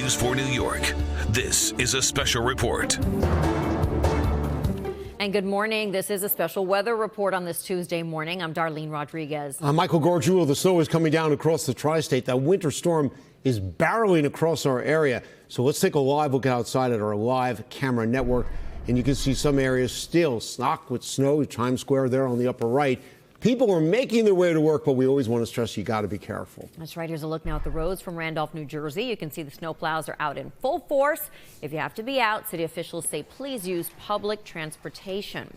News 4 New York. This is a special report. And good morning. This is a special weather report on this Tuesday morning. I'm Darlene Rodriguez. I'm Michael Gargiulo. The snow is coming down across the tri-state. That winter storm is barreling across our area. So let's take a live look outside at our live camera network. And you can see some areas still stocked with snow. Times Square there on the upper right. People are making their way to work, but we always want to stress you got to be careful. That's right. Here's a look now at the roads from Randolph, New Jersey. You can see the snowplows are out in full force. If you have to be out, city officials say please use public transportation.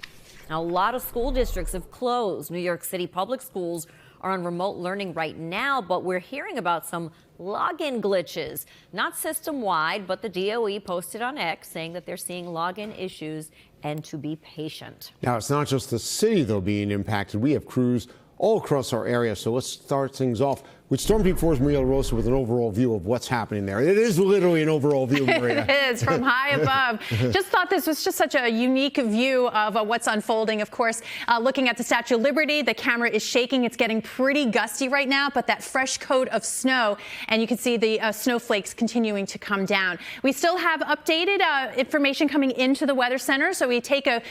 Now, a lot of school districts have closed. New York City public schools are on remote learning right now, but we're hearing about some login glitches. Not system-wide, but the DOE posted on X saying that they're seeing login issues and to be patient. Now, it's not just the city, though, being impacted. We have crews all across our area. So let's start things off with Storm Team 4's Maria Rosa with an overall view of what's happening there. It is literally an overall view, Maria. It is, from high above. Just thought this was just such a unique view of what's unfolding. Of course, looking at the Statue of Liberty, the camera is shaking. It's getting pretty gusty right now, but that fresh coat of snow, and you can see the snowflakes continuing to come down. We still have updated information coming into the Weather Center, so we take a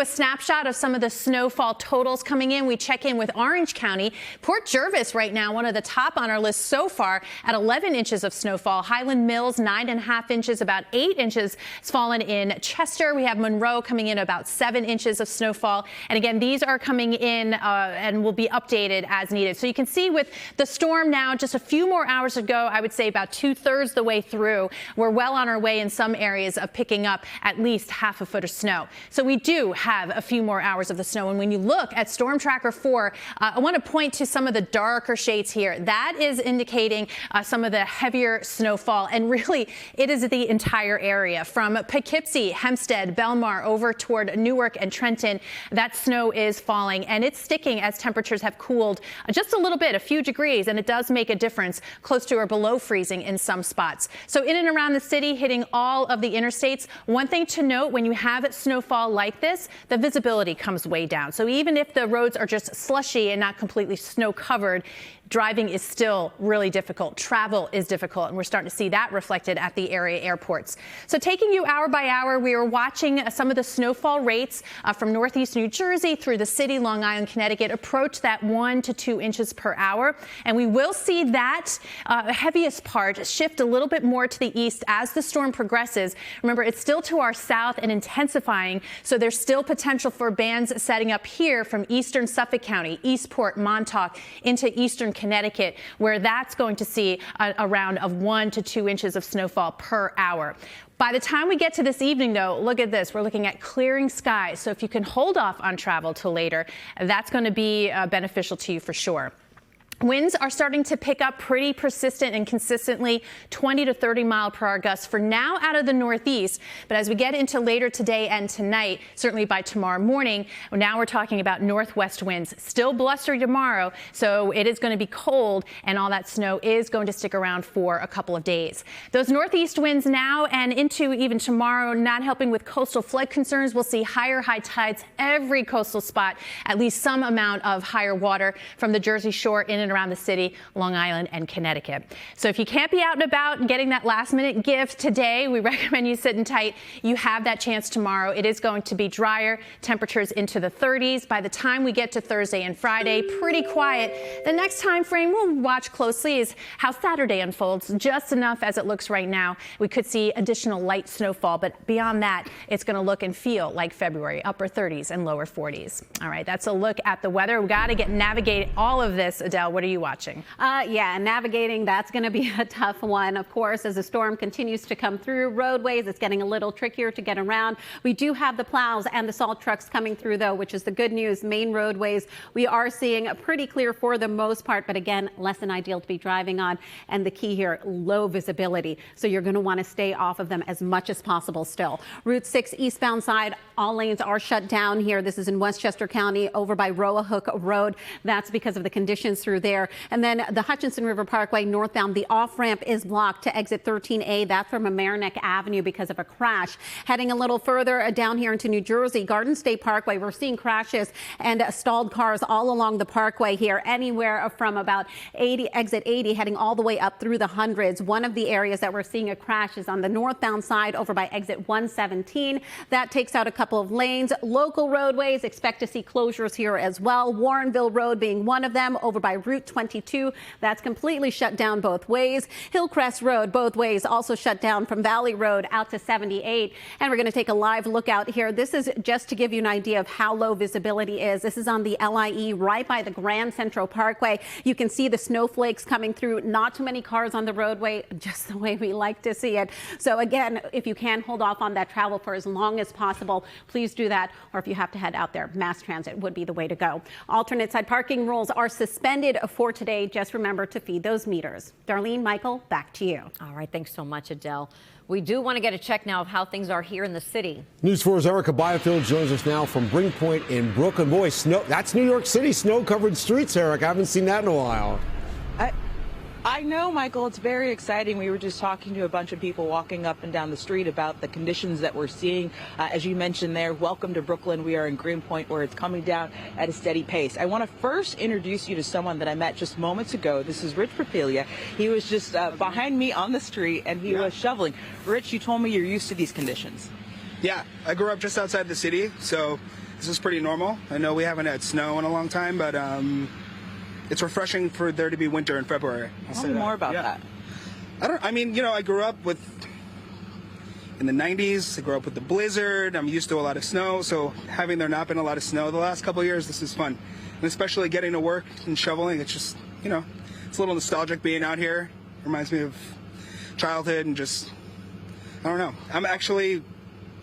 snapshot of some of the snowfall totals coming in. We check in with Orange County. Port Jervis right now, one of the top on our list so far at 11 inches of snowfall. Highland Mills, 9.5 inches, about 8 inches has fallen in Chester. We have Monroe coming in about 7 inches of snowfall. And again, these are coming in and will be updated as needed. So you can see with the storm now, just a few more hours ago, I would say about 2/3 the way through. We're well on our way in some areas of picking up at least half a foot of snow. So we do have a few more hours of the snow. And when you look at Storm Tracker 4, I want to point to some of the darker shades here. That is indicating some of the heavier snowfall, and really it is the entire area from Poughkeepsie, Hempstead, Belmar over toward Newark and Trenton. That snow is falling and it's sticking as temperatures have cooled just a little bit, a few degrees, and it does make a difference, close to or below freezing in some spots. So in and around the city, hitting all of the interstates. One thing to note, when you have snowfall like this, the visibility comes way down. So even if the roads are just slushy and not completely snow covered, driving is still really difficult. Travel is difficult, and we're starting to see that reflected at the area airports. So taking you hour by hour, we are watching some of the snowfall rates from northeast New Jersey through the city, Long Island, Connecticut, approach that 1 to 2 inches per hour. And we will see that heaviest part shift a little bit more to the east as the storm progresses. Remember, it's still to our south and intensifying, so there's still potential for bands setting up here from eastern Suffolk County, Eastport, Montauk, into eastern Connecticut, where that's going to see a round of 1 to 2 inches of snowfall per hour. By the time we get to this evening, though, look at this. We're looking at clearing skies. So if you can hold off on travel till later, that's going to be beneficial to you for sure. Winds are starting to pick up pretty persistent and consistently, 20 to 30 mile per hour gusts for now out of the northeast. But as we get into later today and tonight, certainly by tomorrow morning, now we're talking about northwest winds. Still blustery tomorrow, so it is going to be cold, and all that snow is going to stick around for a couple of days. Those northeast winds now and into even tomorrow, not helping with coastal flood concerns. We'll see higher high tides, every coastal spot, at least some amount of higher water from the Jersey Shore in and around the city, Long Island, and Connecticut. So if you can't be out and about and getting that last minute gift today, we recommend you sitting tight. You have that chance tomorrow. It is going to be drier, temperatures into the 30s. By the time we get to Thursday and Friday, pretty quiet. The next time frame we'll watch closely is how Saturday unfolds. Just enough as it looks right now. We could see additional light snowfall, but beyond that, it's going to look and feel like February, upper 30s and lower 40s. All right, that's a look at the weather. We got to navigate all of this. Adele, what are you watching? Yeah, navigating, that's going to be a tough one. Of course, as the storm continues to come through roadways, it's getting a little trickier to get around. We do have the plows and the salt trucks coming through, though, which is the good news. Main roadways, we are seeing pretty clear for the most part, but again, less than ideal to be driving on. And the key here, low visibility. So you're going to want to stay off of them as much as possible still. Route 6 eastbound side, all lanes are shut down here. This is in Westchester County over by Roahook Road. That's because of the conditions through there. And then the Hutchinson River Parkway northbound, the off-ramp is blocked to exit 13A. That's from Mamaroneck Avenue because of a crash. Heading a little further down here into New Jersey, Garden State Parkway, we're seeing crashes and stalled cars all along the parkway here, anywhere from about exit 80 heading all the way up through the hundreds. One of the areas that we're seeing a crash is on the northbound side over by exit 117. That takes out a couple of lanes. Local roadways, expect to see closures here as well. Warrenville Road being one of them over by Route 22. That's completely shut down both ways. Hillcrest Road both ways also shut down from Valley Road out to 78. And we're going to take a live look out here. This is just to give you an idea of how low visibility is. This is on the LIE right by the Grand Central Parkway. You can see the snowflakes coming through. Not too many cars on the roadway, just the way we like to see it. So again, if you can hold off on that travel for as long as possible, please do that. Or if you have to head out there, mass transit would be the way to go. Alternate side parking rules are suspended for today. Just remember to feed those meters. Darlene, Michael, back to you. All right. Thanks so much, Adele. We do want to get a check now of how things are here in the city. News 4's Erica Byfield joins us now from Bridgepoint in Brooklyn. Boy, snow, that's New York City, snow-covered streets, Eric. I haven't seen that in a while. I know, Michael, it's very exciting. We were just talking to a bunch of people walking up and down the street about the conditions that we're seeing. As you mentioned there, welcome to Brooklyn. We are in Greenpoint, where it's coming down at a steady pace. I want to first introduce you to someone that I met just moments ago. This is Rich Papilia. He was just behind me on the street, and he was shoveling. Rich, you told me you're used to these conditions. Yeah, I grew up just outside the city, so this is pretty normal. I know we haven't had snow in a long time, but it's refreshing for there to be winter in February. Tell me more about that. I grew up in the 90s. I grew up with the blizzard. I'm used to a lot of snow, so having there not been a lot of snow the last couple of years, this is fun. And especially getting to work and shoveling, it's just, it's a little nostalgic being out here. Reminds me of childhood and just, I don't know.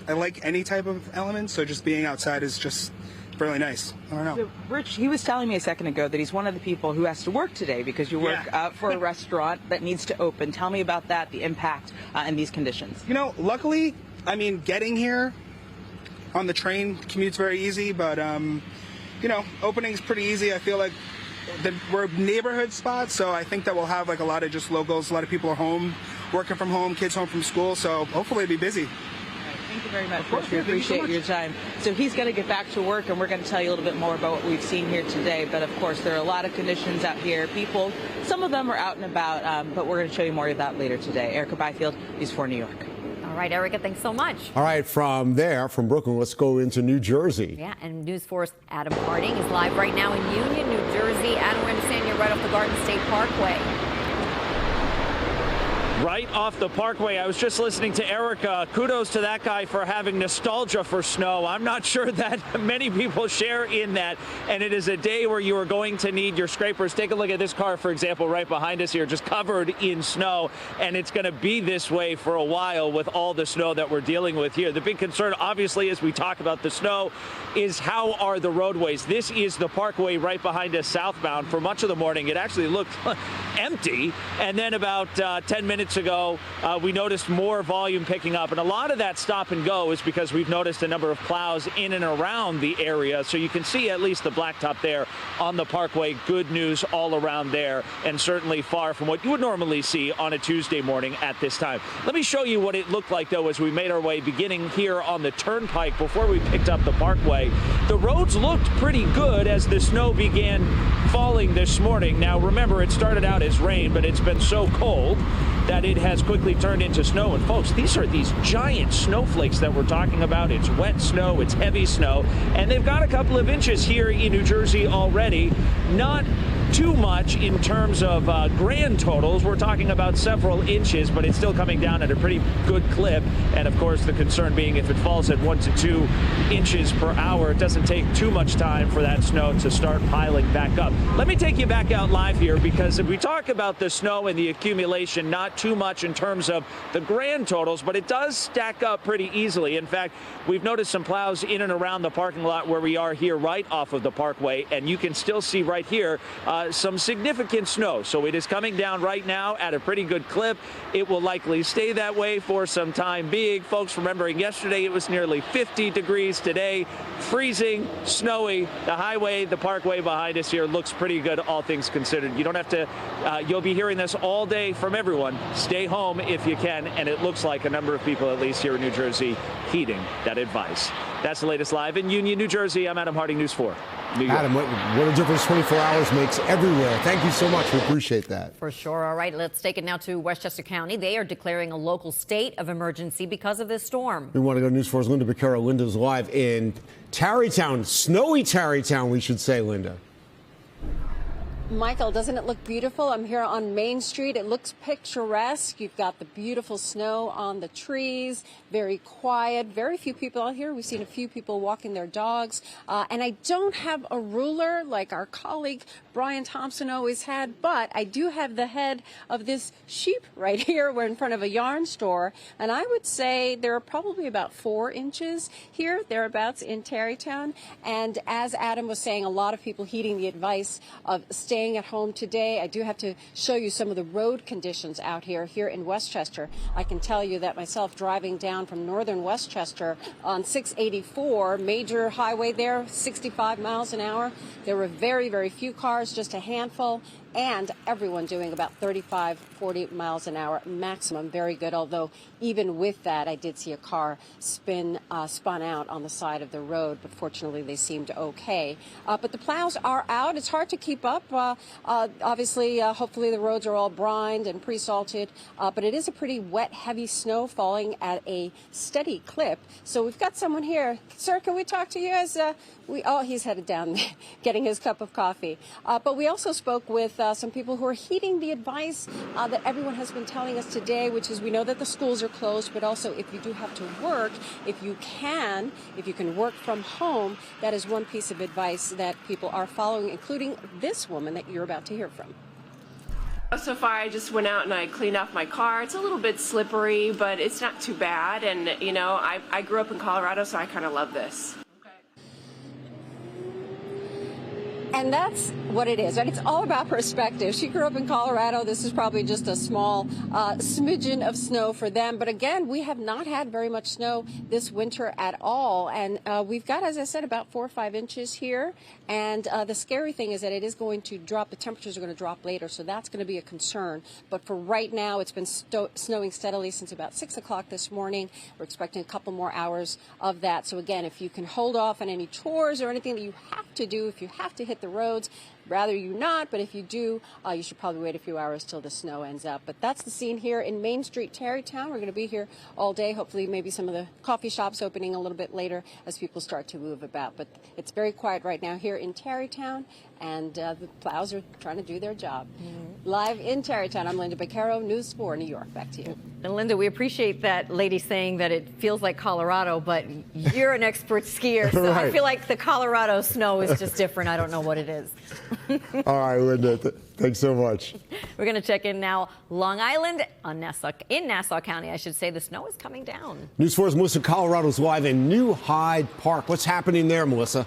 I like any type of element, so just being outside is just really nice. I don't know. So, Rich, he was telling me a second ago that he's one of the people who has to work today because you work for a restaurant that needs to open. Tell me about that, the impact in these conditions. Luckily, getting here on the train, commute's very easy, but, opening's pretty easy. I feel like we're neighborhood spots, so I think that we'll have a lot of just locals. A lot of people are home, working from home, kids home from school, so hopefully it'll be busy. Thank you very much, Rich. We appreciate your time. So he's going to get back to work, and we're going to tell you a little bit more about what we've seen here today. But, of course, there are a lot of conditions out here. People, some of them are out and about, but we're going to show you more of that later today. Erica Byfield, News 4 New York. All right, Erica, thanks so much. All right, from Brooklyn, let's go into New Jersey. Yeah, and News 4's Adam Harding is live right now in Union, New Jersey. Adam, we understand you're right off the Garden State Parkway. Right off the parkway. I was just listening to Erica. Kudos to that guy for having nostalgia for snow. I'm not sure that many people share in that. And it is a day where you are going to need your scrapers. Take a look at this car, for example, right behind us here, just covered in snow. And it's going to be this way for a while with all the snow that we're dealing with here. The big concern, obviously, as we talk about the snow, is how are the roadways? This is the parkway right behind us southbound. For much of the morning, it actually looked empty. And then about 10 minutes ago, we noticed more volume picking up, and a lot of that stop and go is because we've noticed a number of plows in and around the area, so you can see at least the blacktop there on the parkway. Good news all around there, and certainly far from what you would normally see on a Tuesday morning at this time. Let me show you what it looked like, though, as we made our way beginning here on the turnpike before we picked up the parkway. The roads looked pretty good as the snow began falling this morning. Now, remember, it started out as rain, but it's been so cold that it has quickly turned into snow. And folks, these are these giant snowflakes that we're talking about. It's wet snow, it's heavy snow, and they've got a couple of inches here in New Jersey already. Not too much in terms of grand totals. We're talking about several inches, but it's still coming down at a pretty good clip. And of course, the concern being if it falls at 1 to 2 inches per hour, it doesn't take too much time for that snow to start piling back up. Let me take you back out live here, because if we talk about the snow and the accumulation, not too much in terms of the grand totals, but it does stack up pretty easily. In fact, we've noticed some plows in and around the parking lot where we are here right off of the parkway, and you can still see right here some significant snow. So it is coming down right now at a pretty good clip. It will likely stay that way for some time being. Folks, remembering yesterday it was nearly 50 degrees. Today, freezing, snowy. The highway, the parkway behind us here looks pretty good, all things considered. You don't have to, you'll be hearing this all day from everyone. Stay home if you can. And it looks like a number of people, at least here in New Jersey, heeding that advice. That's the latest live in Union, New Jersey. I'm Adam Harding, News 4. New York. Adam, what a difference 24 hours makes everywhere. Thank you so much. We appreciate that. For sure. All right, let's take it now to Westchester County. They are declaring a local state of emergency because of this storm. We want to go to News 4's Linda Beccaro. Linda's live in Tarrytown, snowy Tarrytown, we should say, Linda. Michael, doesn't it look beautiful? I'm here on Main Street. It looks picturesque. You've got the beautiful snow on the trees, very quiet, very few people out here. We've seen a few people walking their dogs. And I don't have a ruler like our colleague Brian Thompson always had, but I do have the head of this sheep right here. We're in front of a yarn store, and I would say there are probably about 4 inches here, thereabouts in Tarrytown. And as Adam was saying, a lot of people heeding the advice of staying at home today. I do have to show you some of the road conditions out here in Westchester. I can tell you that myself, driving down from northern Westchester on 684, major highway there, 65 miles an hour. There were very, very few cars, just a handful, and everyone doing about 35, 40 miles an hour maximum. Very good, although even with that, I did see a car spun out on the side of the road, but fortunately they seemed okay. But the plows are out. It's hard to keep up. Obviously, hopefully the roads are all brined and pre-salted, but it is a pretty wet, heavy snow falling at a steady clip. So we've got someone here. Sir, can we talk to you? He's headed down getting his cup of coffee. But we also spoke with some people who are heeding the advice that everyone has been telling us today, which is we know that the schools are closed, but also if you do have to work, if you can work from home, that is one piece of advice that people are following, including this woman that you're about to hear from. So far, I just went out and I cleaned off my car. It's a little bit slippery, but it's not too bad. And, you know, I grew up in Colorado, so I kind of love this. And that's what it is, right? It's all about perspective. She grew up in Colorado. This is probably just a small smidgen of snow for them. But again, we have not had very much snow this winter at all. And we've got, as I said, about 4 or 5 inches here. And the scary thing is that it is going to drop. The temperatures are going to drop later. So that's going to be a concern. But for right now, it's been snowing steadily since about 6 o'clock this morning. We're expecting a couple more hours of that. So again, if you can hold off on any chores or anything that you have to do, if you have to hit the roads, rather you not, but if you do, you should probably wait a few hours till the snow ends up. But that's the scene here in Main Street, Tarrytown. We're going to be here all day. Hopefully maybe some of the coffee shops opening a little bit later as people start to move about. But it's very quiet right now here in Tarrytown, and the plows are trying to do their job. Live in Tarrytown, I'm Linda Beccaro, News 4, New York. Back to you. And Linda, we appreciate that lady saying that it feels like Colorado, but you're an expert skier, so Right. I feel like the Colorado snow is just different. I don't know what it is. All right, Linda, thanks so much. We're going to check in now. Long Island, in Nassau County, I should say, the snow is coming down. News 4's Melissa Colorado's live in New Hyde Park. What's happening there, Melissa?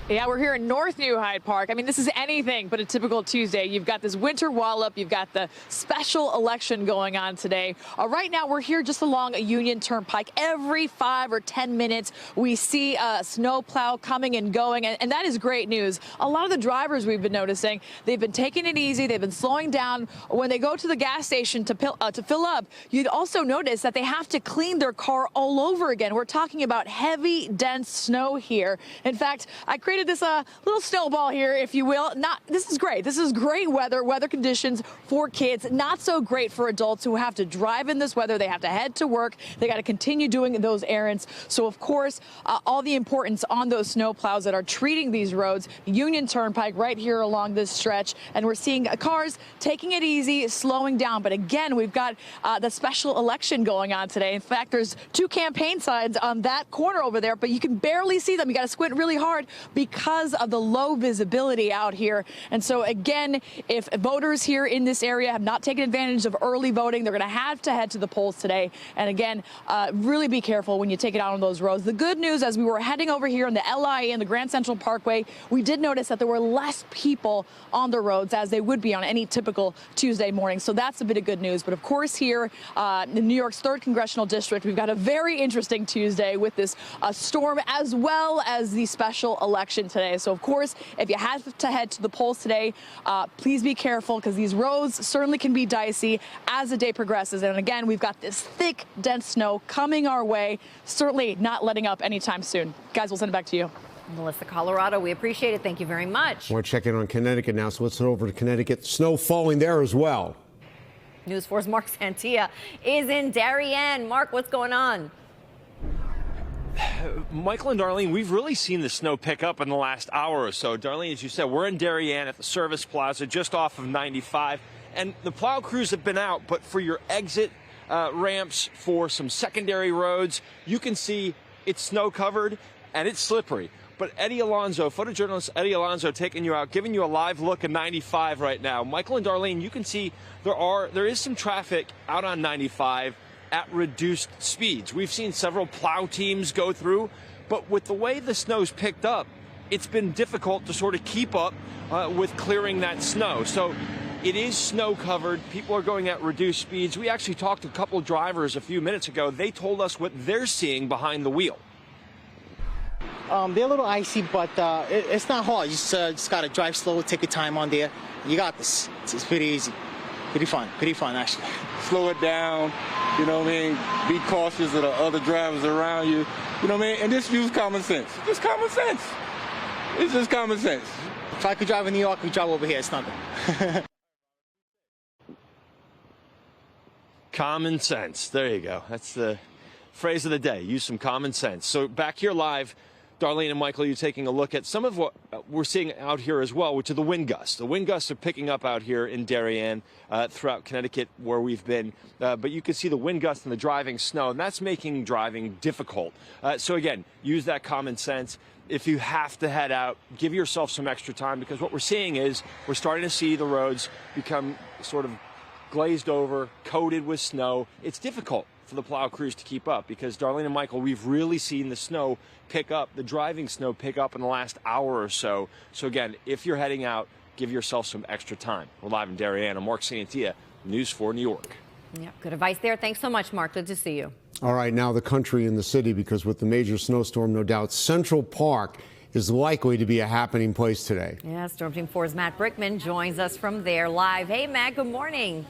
Yeah, we're here in North New Hyde Park. I mean, this is anything but a typical Tuesday. You've got this winter wallop. You've got the special election going on today. Right now, we're here just along a Union Turnpike. Every 5 or 10 minutes, we see a snowplow coming and going, and that is great news. A lot of the drivers we've been noticing, they've been taking it easy. They've been slowing down. When they go to the gas station to fill up, you'd also notice that they have to clean their car all over again. We're talking about heavy, dense snow here. In fact, I created this little snowball here, if you will. This is great. This is great weather conditions for kids. Not so great for adults who have to drive in this weather. They have to head to work. They got to continue doing those errands. So, of course, all the importance on those snow plows that are treating these roads. Union Turnpike right here along this stretch. And we're seeing cars taking it easy, slowing down. But again, we've got the special election going on today. In fact, there's 2 campaign signs on that corner over there, but you can barely see them. You got to squint really hard because because of the low visibility out here. And so again, if voters here in this area have not taken advantage of early voting, they're going to have to head to the polls today. And again, really be careful when you take it out on those roads. The good news, as we were heading over here on the LIA and the Grand Central Parkway, we did notice that there were less people on the roads as they would be on any typical Tuesday morning. So that's a bit of good news. But of course, here in New York's 3rd Congressional District, we've got a very interesting Tuesday with this storm as well as the special election today. So of course, if you have to head to the polls today, please be careful because these roads certainly can be dicey as the day progresses. And again, we've got this thick, dense snow coming our way, certainly not letting up anytime soon. Guys, we'll send it back to you. Melissa, Colorado, we appreciate it. Thank you very much. We're checking on Connecticut now, so let's head over to Connecticut. Snow falling there as well. News 4's Mark Santia is in Darien. Mark, what's going on? Michael and Darlene, we've really seen the snow pick up in the last hour or so. Darlene, as you said, we're in Darien at the Service Plaza just off of 95, and the plow crews have been out, but for your exit ramps for some secondary roads, you can see it's snow covered and it's slippery. But Eddie Alonso, photojournalist Eddie Alonso, taking you out, giving you a live look at 95 right now. Michael and Darlene, you can see there is some traffic out on 95 at reduced speeds. We've seen several plow teams go through, but with the way the snow's picked up, it's been difficult to sort of keep up with clearing that snow. So it is snow covered. People are going at reduced speeds. We actually talked to a couple of drivers a few minutes ago. They told us what they're seeing behind the wheel. They're a little icy, but it's not hard. You just got to drive slow, take your time on there. You got this. It's pretty easy. Pretty fun actually. Slow it down, you know what I mean? Be cautious of the other drivers around you, you know what I mean? And just use common sense. Just common sense. It's just common sense. If I could drive in New York, I could drive over here. It's nothing. Common sense. There you go. That's the phrase of the day. Use some common sense. So back here live, Darlene and Michael, you're taking a look at some of what we're seeing out here as well, which are the wind gusts. The wind gusts are picking up out here in Darien, throughout Connecticut where we've been. But you can see the wind gusts and the driving snow, and that's making driving difficult. So again, use that common sense. If you have to head out, give yourself some extra time, because what we're seeing is we're starting to see the roads become sort of glazed over, coated with snow. It's difficult for the plow crews to keep up because, Darlene and Michael, we've really seen the snow pick up, the driving snow pick up in the last hour or so. So again, if you're heading out, give yourself some extra time. We're live in Darien. I'm Mark Santia, News 4 New York. Yeah, good advice there. Thanks so much, Mark. Good to see you. All right, now the country and the city, because with the major snowstorm, no doubt, Central Park is likely to be a happening place today. Yeah, Storm Team 4's Matt Brickman joins us from there live. Hey, Matt, good morning.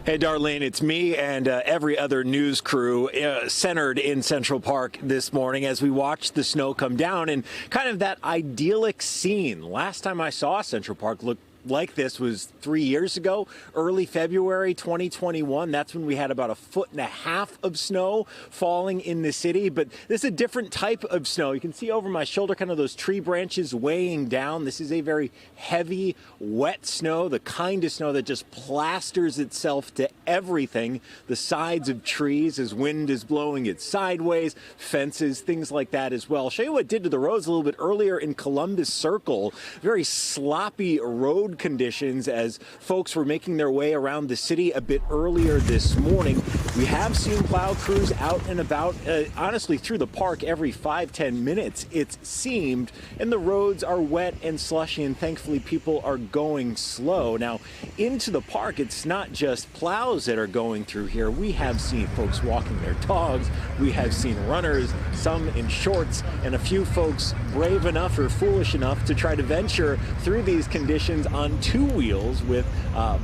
Hey, Darlene, it's me and every other news crew centered in Central Park this morning as we watch the snow come down, and kind of that idyllic scene. Last time I saw Central Park look like this was 3 years ago, early February 2021. That's when we had about 1.5 feet of snow falling in the city. But this is a different type of snow. You can see over my shoulder kind of those tree branches weighing down. This is a very heavy, wet snow, the kind of snow that just plasters itself to everything. The sides of trees as wind is blowing it sideways, fences, things like that as well. I'll show you what it did to the roads a little bit earlier in Columbus Circle. Very sloppy road conditions as folks were making their way around the city a bit earlier this morning. We have seen plow crews out and about, honestly, through the park every 5-10 minutes, it seemed, and the roads are wet and slushy, and thankfully people are going slow. Now, into the park, it's not just plows that are going through here. We have seen folks walking their dogs. We have seen runners, some in shorts, and a few folks brave enough or foolish enough to try to venture through these conditions on two wheels with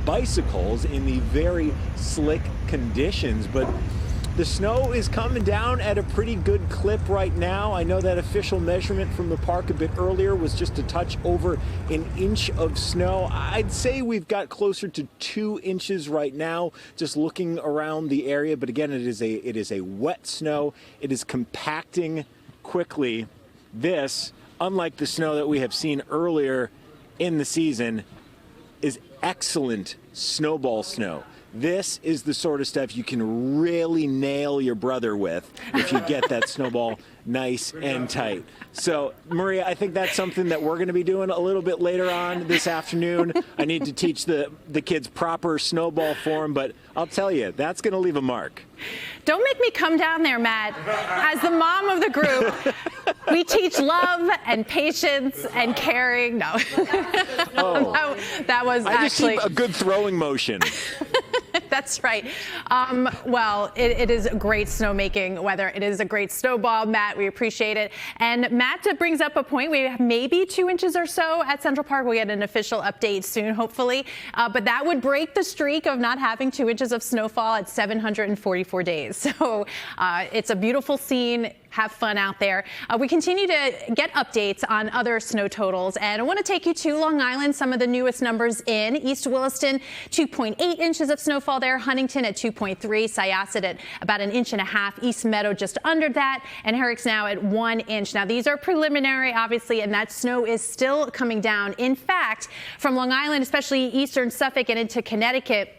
bicycles in the very slick conditions. But the snow is coming down at a pretty good clip right now. I know that official measurement from the park a bit earlier was just a touch over 1 inch of snow. I'd say we've got closer to 2 inches right now, just looking around the area. But again, it is a wet snow. It is compacting quickly. This, unlike the snow that we have seen earlier in the season, is excellent snowball snow. This is the sort of stuff you can really nail your brother with if you get that snowball nice and tight. So, Maria, I think that's something that we're going to be doing a little bit later on this afternoon. I need to teach the kids proper snowball form, but I'll tell you, that's going to leave a mark. Don't make me come down there, Matt. As the mom of the group, we teach love and patience and caring. No. Oh. that was I actually just keep a good throwing motion. That's right. Well, it is great snowmaking weather. It is a great snowball, Matt. We appreciate it. And Matt brings up a point. We have maybe 2 inches or so at Central Park. We'll get an official update soon, hopefully. But that would break the streak of not having 2 inches of snowfall at 744 days. So it's a beautiful scene. Have fun out there. We continue to get updates on other snow totals, and I want to take you to Long Island. Some of the newest numbers in East Williston, 2.8 inches of snowfall there. Huntington at 2.3, Syosset at about 1.5 inches. East Meadow just under that, and Herrick's now at 1 inch. Now these are preliminary, obviously, and that snow is still coming down. In fact, from Long Island, especially eastern Suffolk and into Connecticut,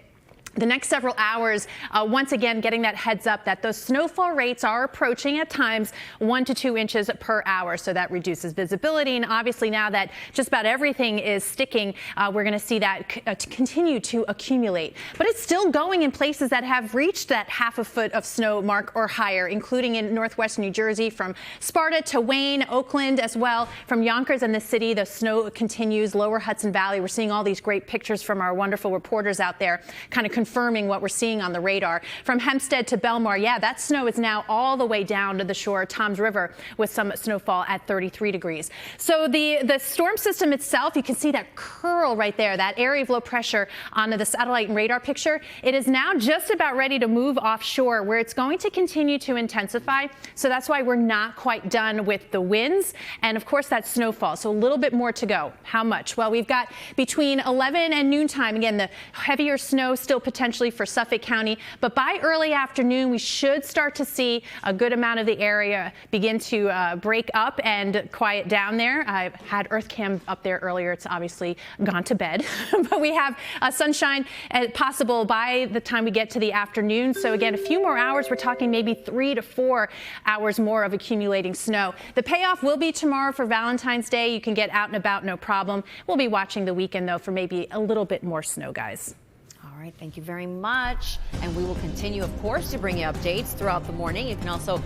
the next several hours, once again, getting that heads up that those snowfall rates are approaching at times 1 to 2 inches per hour. So that reduces visibility. And obviously now that just about everything is sticking, we're going to see that continue to accumulate. But it's still going in places that have reached that 1/2 foot of snow mark or higher, including in northwest New Jersey, from Sparta to Wayne, Oakland as well. From Yonkers and the city, the snow continues. Lower Hudson Valley, we're seeing all these great pictures from our wonderful reporters out there, kind of confirming what we're seeing on the radar. From Hempstead to Belmar, yeah, that snow is now all the way down to the shore of Toms River with some snowfall at 33 degrees. So the storm system itself, you can see that curl right there, that area of low pressure on the satellite and radar picture. It is now just about ready to move offshore, where it's going to continue to intensify. So that's why we're not quite done with the winds and, of course, that snowfall. So a little bit more to go. How much? Well, we've got between 11 and noontime, again, the heavier snow still potentially for Suffolk County, but by early afternoon, we should start to see a good amount of the area begin to break up and quiet down there. I had Earth Cam up there earlier. It's obviously gone to bed, but we have sunshine possible by the time we get to the afternoon. So again, a few more hours. We're talking maybe 3 to 4 hours more of accumulating snow. The payoff will be tomorrow for Valentine's Day. You can get out and about, no problem. We'll be watching the weekend, though, for maybe a little bit more snow, guys. All right, thank you very much. And we will continue, of course, to bring you updates throughout the morning. You can also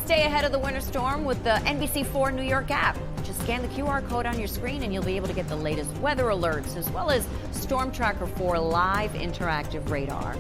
stay ahead of the winter storm with the NBC4 New York app. Just scan the QR code on your screen and you'll be able to get the latest weather alerts as well as Storm Tracker 4 live interactive radar.